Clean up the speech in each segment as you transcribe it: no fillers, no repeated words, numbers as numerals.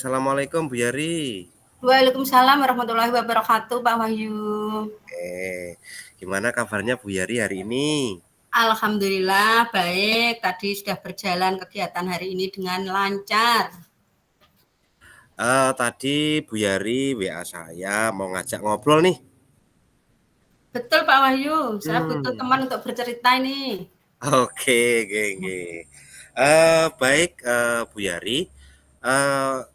Assalamualaikum Bu Yari. Waalaikumsalam warahmatullahi wabarakatuh, Pak Wahyu. Gimana kabarnya Bu Yari hari ini? Alhamdulillah baik. Tadi sudah berjalan kegiatan hari ini dengan lancar. Tadi Bu Yari WA saya mau ngajak ngobrol nih. Betul Pak Wahyu, saya butuh Hmm. teman untuk bercerita ini. Oke, oke. Baik, Bu Yari.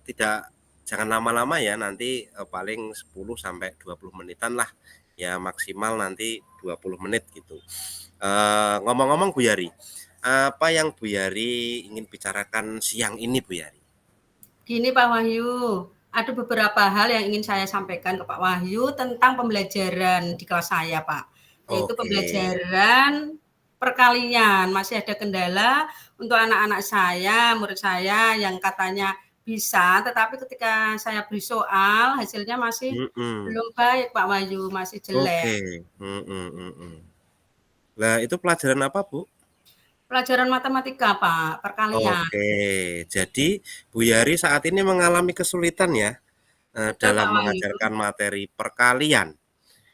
Tidak, jangan lama-lama ya. Nanti paling 10 sampai 20 menitan lah. Ya maksimal nanti 20 menit gitu. Ngomong-ngomong Bu Yari, apa yang Bu Yari ingin bicarakan siang ini Bu Yari? Gini Pak Wahyu, ada beberapa hal yang ingin saya sampaikan ke Pak Wahyu tentang pembelajaran di kelas saya, Pak. Yaitu Oke. pembelajaran perkalian. Masih ada kendala untuk anak-anak saya, murid saya yang katanya bisa, tetapi ketika saya beri soal, hasilnya masih Mhm. belum baik, Pak Wahyu, masih jelek. Oke. Mhm mhm. Lah itu pelajaran apa, Bu? Pelajaran matematika, Pak, perkalian. Oke. Jadi Bu Yari saat ini mengalami kesulitan ya, Betul, dalam Pak Wahyu. mengajarkan materi perkalian.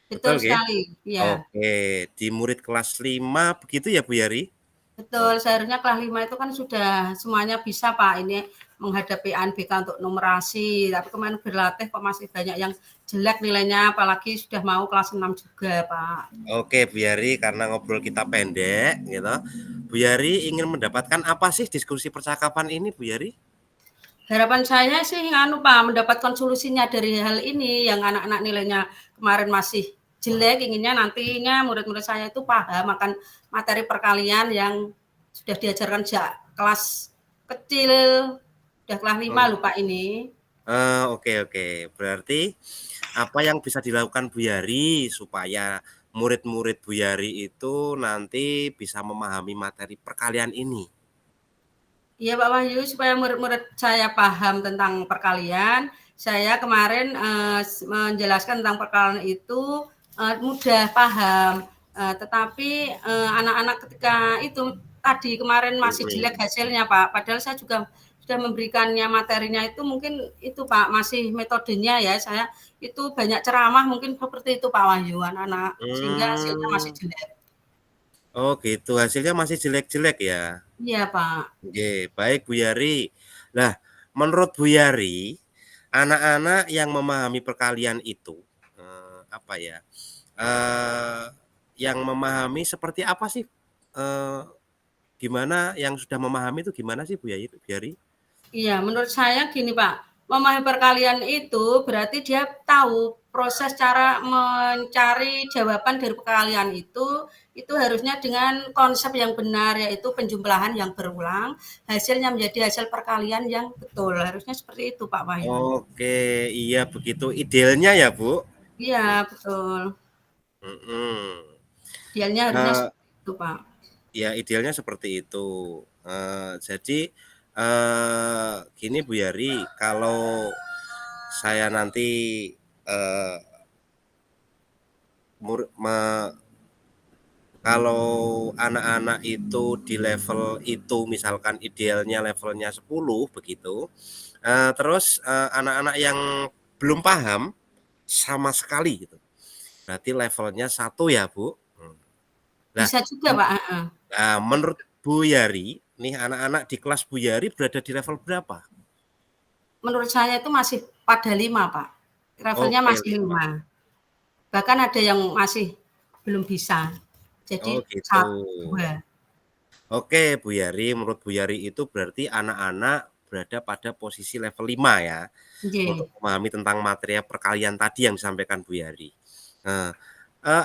Betul Betul nggih? sekali, ya. Oke, di murid kelas 5 begitu ya, Bu Yari? Betul, seharusnya kelas 5 itu kan sudah semuanya bisa, Pak. Ini menghadapi ANBK untuk numerasi, tapi kemarin berlatih kok masih banyak yang jelek nilainya, apalagi sudah mau kelas 6 juga, Pak. Oke, Bu Yari, karena ngobrol kita pendek gitu. Bu Yari ingin mendapatkan apa sih diskusi percakapan ini, Bu Yari? Harapan saya sih Pak, mendapatkan solusinya dari hal ini yang anak-anak nilainya kemarin masih jelek, inginnya nantinya murid-murid saya itu paham akan materi perkalian yang sudah diajarkan sejak kelas kecil, sudah kelas 5 Hmm. lupa ini. Oke oke. Berarti apa yang bisa dilakukan Bu Yari supaya murid-murid Bu Yari itu nanti bisa memahami materi perkalian ini? Iya Pak Wahyu, supaya murid-murid saya paham tentang perkalian, saya kemarin menjelaskan tentang perkalian itu mudah paham. Tetapi anak-anak ketika itu tadi kemarin masih jelek Mhm. hasilnya Pak. Padahal saya juga sudah memberikannya materinya itu mungkin itu Pak masih metodenya ya saya itu banyak ceramah mungkin seperti itu Pak Wahyu anak-anak sehingga hasilnya masih Mmm. jelek. Oh gitu, hasilnya masih jelek-jelek ya? Iya Pak. Oke, baik Bu Yari. Nah, menurut Bu Yari, anak-anak yang memahami perkalian itu, apa ya, eee, yang memahami seperti apa sih? Eee, Gimana yang sudah memahami itu gimana sih Bu Yari? Iya, menurut saya gini Pak, memahami perkalian itu berarti dia tahu proses cara mencari jawaban dari perkalian itu harusnya dengan konsep yang benar, yaitu penjumlahan yang berulang, hasilnya menjadi hasil perkalian yang betul. Harusnya seperti itu Pak Wahyu. Oke, iya begitu idealnya ya, Bu? Iya, betul. Mhm. Idealnya harusnya Eee, seperti itu Pak. ya idealnya seperti itu. Jadi, gini Bu Yari, kalau saya nanti, eee, mur me kalau anak-anak itu di level itu misalkan idealnya levelnya 10 begitu, terus, anak-anak yang belum paham sama sekali gitu, berarti levelnya 1 ya, Bu? Nah, Bisa juga Pak, heeh. menurut Bu Yari, nih anak-anak di kelas Bu Yari berada di level berapa? Menurut saya itu masih pada 5 Pak. Levelnya Oke, masih 5. 5. Bahkan ada yang masih belum bisa. Oh Jadi gitu. 1, 2. Oke, Bu Yari, menurut Bu Yari itu berarti anak-anak berada pada posisi level 5 ya, untuk Nggih. memahami tentang materi perkalian tadi yang disampaikan Bu Yari. Nah,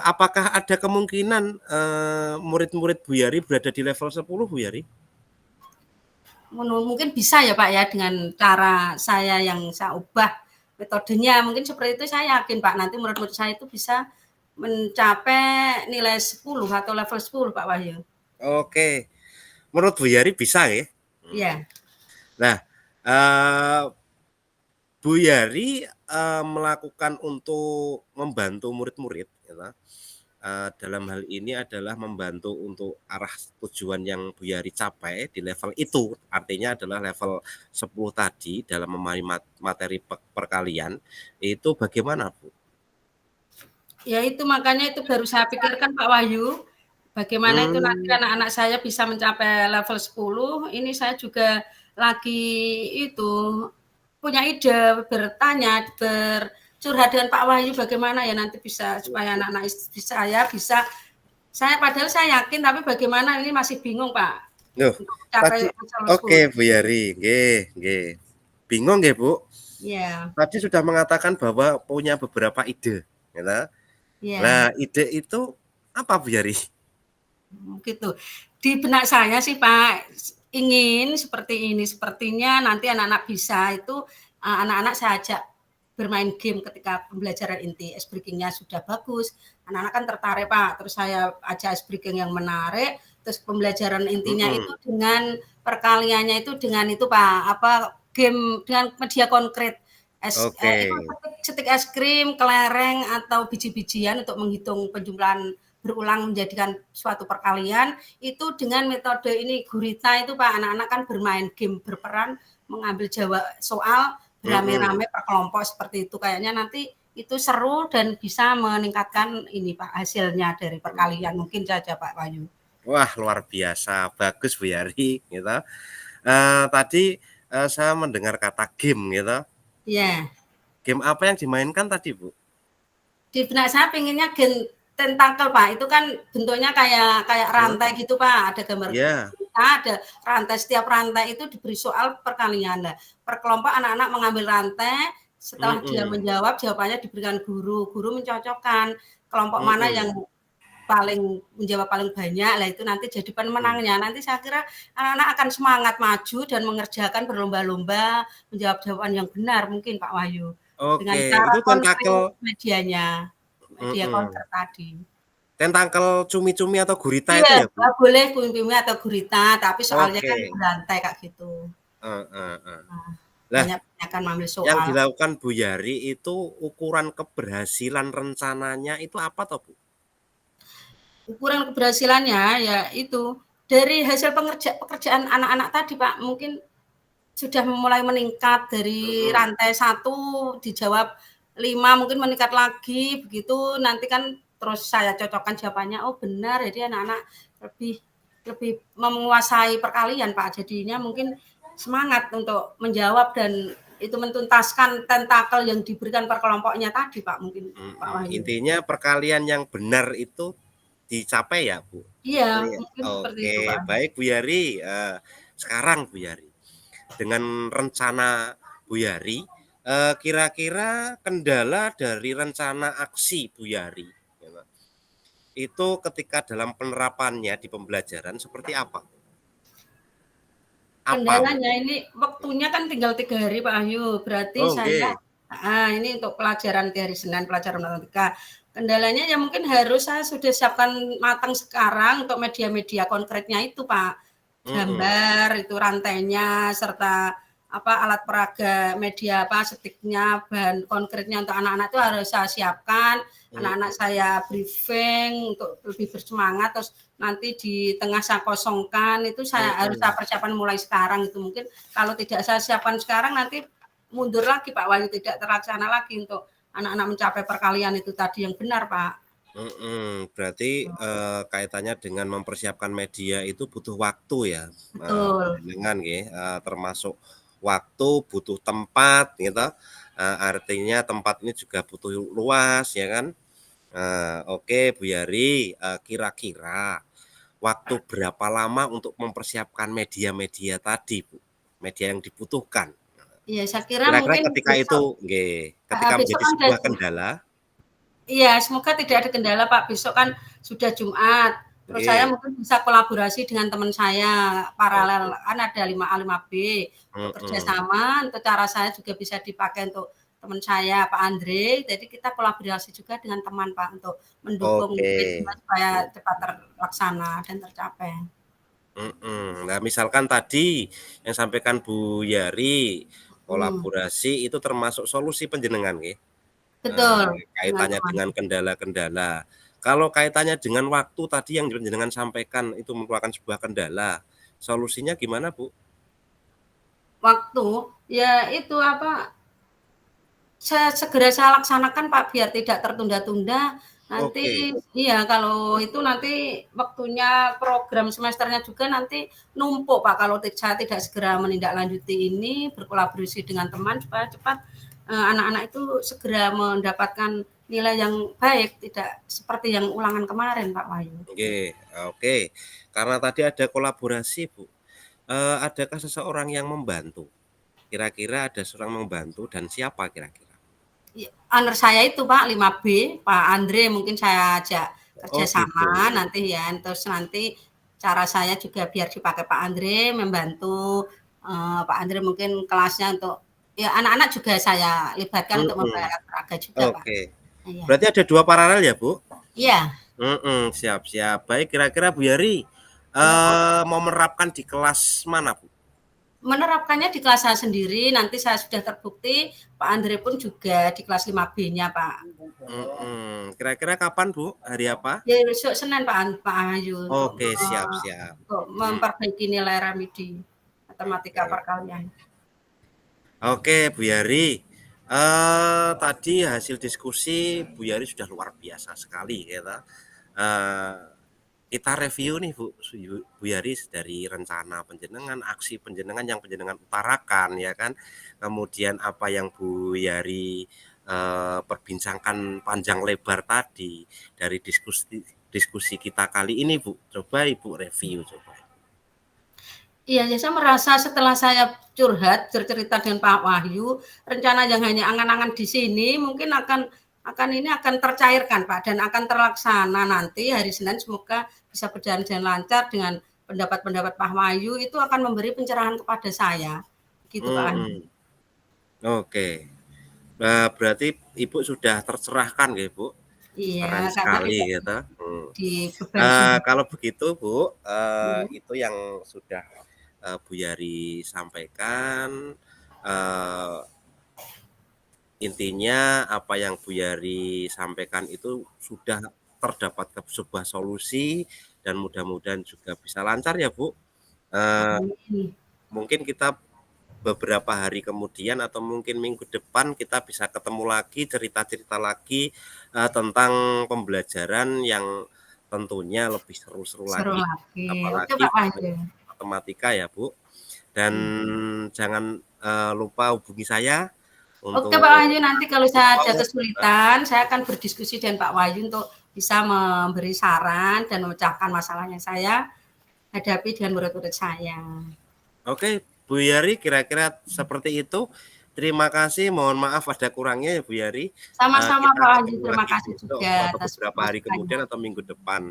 apakah ada kemungkinan, murid-murid Bu Yari berada di level 10 Bu Yari? Mungkin bisa ya Pak ya dengan cara saya yang saya ubah metodenya. Mungkin seperti itu saya yakin Pak nanti murid-murid saya itu bisa mencapai nilai 10 atau level 10 Pak Wahyu. Oke, menurut Bu Yari bisa ya? Iya. Nah, eee, Bu Yari, melakukan untuk membantu murid-murid gitu, dalam hal ini adalah membantu untuk arah tujuan yang Bu Yari capai di level itu, artinya adalah level 10 tadi dalam memahami materi perkalian, itu bagaimana, Bu? Ya itu makanya itu baru saya pikirkan Pak Wahyu, bagaimana itu nanti Hmm. anak-anak saya bisa mencapai level 10, ini saya juga lagi itu punya ide bertanya, bercurhat dengan Pak Wahyu bagaimana ya nanti bisa supaya anak-anak saya bisa saya padahal saya yakin tapi bagaimana ini masih bingung Pak Loh, untuk mencapai tadi level oke 10. Bu Yari, nggih nggih. Bingung nggih, Bu? Iya, Tadi sudah mengatakan bahwa punya beberapa ide, gitu. iya. Nah, ide itu apa Bu Yari? Gitu. Di benak saya sih Pak, ingin seperti ini, sepertinya nanti anak-anak bisa itu anak-anak saya ajak bermain game ketika pembelajaran inti ice breaking-nya sudah bagus, anak-anak kan tertarik Pak, terus saya ajak ice breaking yang menarik, terus pembelajaran intinya itu Mhm, dengan perkaliannya itu dengan itu Pak, apa game dengan media konkret. oke. Itu setik es krim, kelereng atau biji-bijian untuk menghitung penjumlahan berulang menjadikan suatu perkalian itu dengan metode ini gurita itu Pak anak-anak kan bermain game berperan mengambil jawab soal Mhm. beramai-ramai per kelompok seperti itu kayaknya nanti itu seru dan bisa meningkatkan ini Pak hasilnya dari perkalian mungkin saja Pak Wahyu. Wah, luar biasa, bagus Bu Yari, gitu. Tadi, saya mendengar kata game, gitu. Ya, Game apa yang dimainkan tadi, Bu? di benak saya pengennya gen tentakel Pak itu kan bentuknya kayak kayak Mhm, rantai gitu Pak ada gambar iya, kita ada rantai setiap rantai itu diberi soal perkalian nah per kelompok anak-anak mengambil rantai setelah dia mhm, menjawab jawabannya diberikan guru mencocokkan kelompok mana yang mhm, paling menjawab paling banyak lah itu nanti jadi mhm. pemenangnya nanti saya kira anak-anak akan semangat maju dan mengerjakan berlomba-lomba menjawab jawaban yang benar mungkin Pak Wahyu dengan Oke, cara itu tentakel konkret medianya media mhm, konser tadi. tentakel cumi-cumi atau gurita Iya, itu ya, Bu? boleh kuing-kuingnya atau gurita, tapi soalnya Oke, kan berantai Kak gitu. heeh. Nah, Lah, banyak kan ngambil yang soal. dilakukan Bu Yari itu ukuran keberhasilan rencananya itu apa toh, Bu? Ukuran keberhasilannya ya itu dari hasil pekerjaan anak-anak tadi Pak, mungkin sudah mulai meningkat dari Mhm, rantai satu dijawab 5 mungkin meningkat lagi begitu nanti kan terus saya cocokkan jawabannya, oh benar jadi anak-anak lebih lebih menguasai perkalian Pak, jadinya mungkin semangat untuk menjawab dan itu mentuntaskan tentakel yang diberikan per kelompoknya tadi Pak mungkin Pak Wahyu. intinya perkalian yang benar itu dicapai ya, Bu? Iya, Iya, mungkin seperti oke, itu Pak. baik Bu Yari, sekarang Bu Yari, dengan rencana Bu Yari, kira-kira kendala dari rencana aksi Bu Yari, gitu, itu ketika dalam penerapannya di pembelajaran seperti apa? Apa Kendalanya mungkin? ini waktunya kan tinggal 3 hari Pak Ahyu, berarti saya Oke, ini untuk pelajaran di hari Senin, pelajaran matematika. Kendalanya ya mungkin harus saya sudah siapkan matang sekarang untuk media-media konkretnya itu Pak. mhm, Gambar, itu rantainya, serta apa alat peraga media apa stiknya, bahan konkretnya untuk anak-anak itu harus saya siapkan. Anak-anak mhm, saya briefing untuk lebih bersemangat, terus nanti di tengah saya kosongkan itu saya harus saya mhm. persiapkan mulai sekarang itu mungkin kalau tidak saya siapkan sekarang nanti mundur lagi Pak Wahyu tidak terlaksana lagi untuk anak-anak mencapai perkalian itu tadi yang benar Pak. Berarti, kaitannya dengan mempersiapkan media itu butuh waktu ya, Betul. panjenengan nggih, termasuk waktu, butuh tempat gitu, artinya tempat ini juga butuh luas ya kan. Oke Bu Yari, kira-kira waktu berapa lama untuk mempersiapkan media-media tadi Bu? Media yang dibutuhkan. Iya saya kira Kira-kira mungkin ketika itu besok nggih, ketika besok menjadi kan udah sebuah kendala iya, semoga tidak ada kendala, Pak. Besok kan sudah Jumat. Terus saya nggih, mungkin bisa kolaborasi dengan teman saya paralel, oke, kan ada 5A, 5B untuk mhm. kerjasama. Untuk cara saya juga bisa dipakai untuk teman saya, Pak Andre. Jadi kita kolaborasi juga dengan teman, Pak, untuk mendukung Oke, media supaya mhm cepat terlaksana dan tercapai. Nah, misalkan tadi yang sampaikan Bu Yari, Hmm, kolaborasi itu termasuk solusi panjenengan nggih? betul, dengan Kaitannya teman. dengan kendala-kendala. Kalau kaitannya dengan waktu tadi yang jenengan sampaikan itu merupakan sebuah kendala, solusinya gimana, Bu? Waktu, ya itu apa, segera saya laksanakan Pak, biar tidak tertunda-tunda. Nanti Oke, iya, kalau itu nanti waktunya program semesternya juga nanti numpuk Pak, kalau saya tidak segera menindaklanjuti ini, berkolaborasi dengan teman supaya cepat anak-anak itu segera mendapatkan nilai yang baik, tidak seperti yang ulangan kemarin Pak Wahyu. oke, oke. Karena tadi ada kolaborasi, Bu, adakah seseorang yang membantu? Kira-kira ada seorang membantu dan siapa kira-kira? Aner saya itu Pak 5B, Pak Andre mungkin saya ajak Oh gitu, kerjasama nanti ya, terus nanti cara saya juga biar dipakai Pak Andre membantu Pak Andre mungkin kelasnya untuk ya anak-anak juga saya libatkan untuk mhm, membayar olahraga juga Pak. oke. Iya. Berarti ada 2 paralel ya, Bu? Iya, Siap siap. Baik, kira-kira Bu Yari, iya Pak. mau menerapkan di kelas mana, Bu? Menerapkannya di kelas saya sendiri, nanti saya sudah terbukti Pak Andre pun juga di kelas 5B-nya Pak. Kira-kira kapan, Bu? Hari apa? Ya besok Senin Pak Ayu Oke, siap siap. untuk Mhm, memperbaiki nilai remedi matematika oke. perkalian. Oke, Bu Yari, tadi hasil diskusi Bu Yari sudah luar biasa sekali gitu, eee, kita review nih Bu Yari dari rencana panjenengan, aksi panjenengan yang panjenengan utarakan ya kan, kemudian apa yang Bu Yari, perbincangkan panjang lebar tadi dari diskusi diskusi kita kali ini Bu, coba Ibu review coba. Iya, ya saya merasa setelah saya curhat, cerita dengan Pak Wahyu, rencana yang hanya angan-angan di sini mungkin akan tercairkan Pak dan akan terlaksana nanti hari Senin semoga bisa berjalan dengan lancar dengan pendapat-pendapat Pak Wahyu itu akan memberi pencerahan kepada saya. Gitu Pak Wahyu. Mhm, oke. Berarti Ibu sudah tercerahkan ya, Bu? Iya, Keren karena sekali tidak gitu, dibeban sendiri. kalau begitu, Bu, Iya. itu yang sudah, Bu Yari sampaikan, eee, intinya apa yang Bu Yari sampaikan itu sudah terdapat sebuah solusi dan mudah-mudahan juga bisa lancar ya, Bu. Eee, Amin. Mungkin kita beberapa hari kemudian atau mungkin minggu depan kita bisa ketemu lagi, cerita-cerita lagi, tentang pembelajaran yang tentunya lebih seru-seru Seru lagi, lagi. Oke apalagi Pak Wahyu. matematika ya, Bu. Dan Iya. jangan, lupa hubungi saya Oke untuk Pak Wahyu, nanti kalau saya ada info, kesulitan, saya akan berdiskusi dengan Pak Wahyu untuk bisa memberi saran dan memecahkan masalah yang saya hadapi dengan murid-murid saya. oke, Bu Yari kira-kira seperti itu. Terima kasih, mohon maaf ada kurangnya ya Bu Yari. Sama-sama Kita Pak Wahyu, ketemu terima lagi kasih besok juga atau atas beberapa hari masukannya. kemudian atau minggu depan.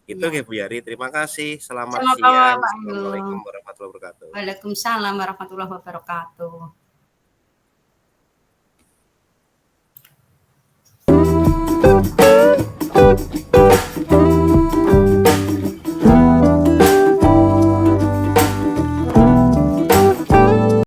Itu Iya. ya Bu Yari, terima kasih. Selamat Sama-sama siang. Pak Wahyu. Assalamualaikum warahmatullahi wabarakatuh. Waalaikumsalam warahmatullahi wabarakatuh.